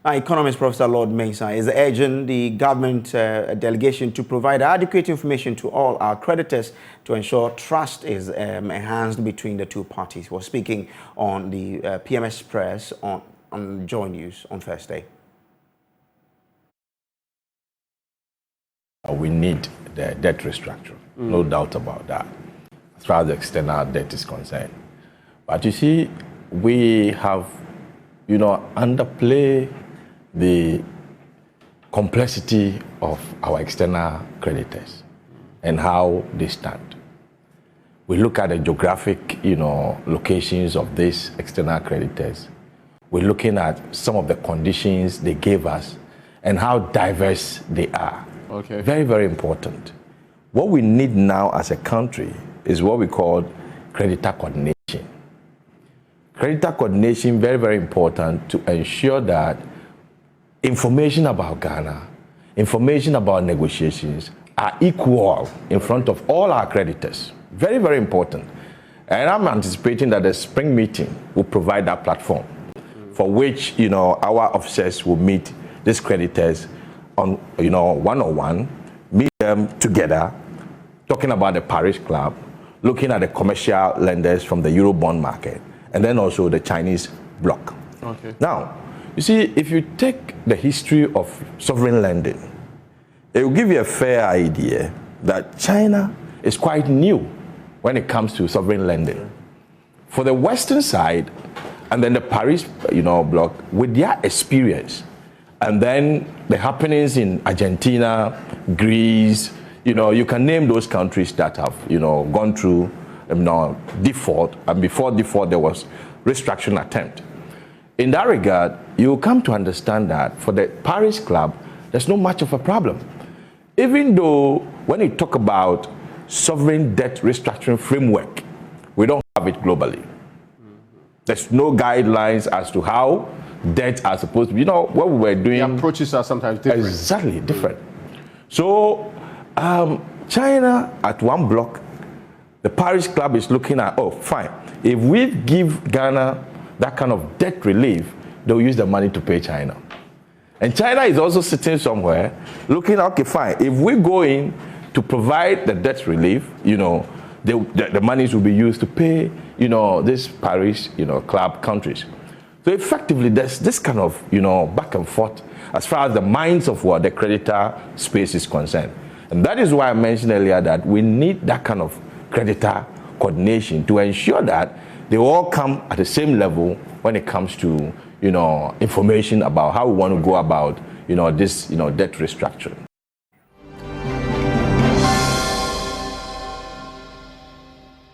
Economist Professor Lord Mensah is urging the government delegation to provide adequate information to all our creditors to ensure trust is enhanced between the two parties. He was speaking on the PMS Press on JoyNews on Thursday. We need the debt restructure, no doubt about that, as far as the external debt is concerned. But you see, we have, underplay the complexity of our external creditors and how they stand. We look at the geographic, locations of these external creditors. We're looking at some of the conditions they gave us and how diverse they are. Okay. Very, very important. What we need now as a country is what we call creditor coordination. Creditor coordination, very, very important to ensure that information about Ghana, information about negotiations are equal in front of all our creditors. Very, very important. And I'm anticipating that the spring meeting will provide that platform for which, our officers will meet these creditors on, one-on-one, meet them together, talking about the Paris Club, looking at the commercial lenders from the Eurobond market, and then also the Chinese bloc. Okay. Now, you see, if you take the history of sovereign lending, it will give you a fair idea that China is quite new when it comes to sovereign lending. For the Western side, and then the Paris, bloc, with their experience, and then the happenings in Argentina, Greece, you can name those countries that have, gone through, default, and before default there was restructuring attempt. In that regard, you come to understand that for the Paris Club, there's not much of a problem. Even though when you talk about sovereign debt restructuring framework, we don't have it globally. There's no guidelines as to how debts are supposed to be. What we were doing... The approaches are sometimes different. Exactly, different. So, China at one block, the Paris Club is looking at, oh, fine. If we give Ghana that kind of debt relief, they'll use the money to pay China. And China is also sitting somewhere looking, okay, fine. If we go in to provide the debt relief, the monies will be used to pay, this Paris, club countries. So effectively, there's this kind of, back and forth as far as the minds of what the creditor space is concerned. And that is why I mentioned earlier that we need that kind of creditor coordination to ensure that they all come at the same level when it comes to, information about how we want to go about, this, debt restructuring.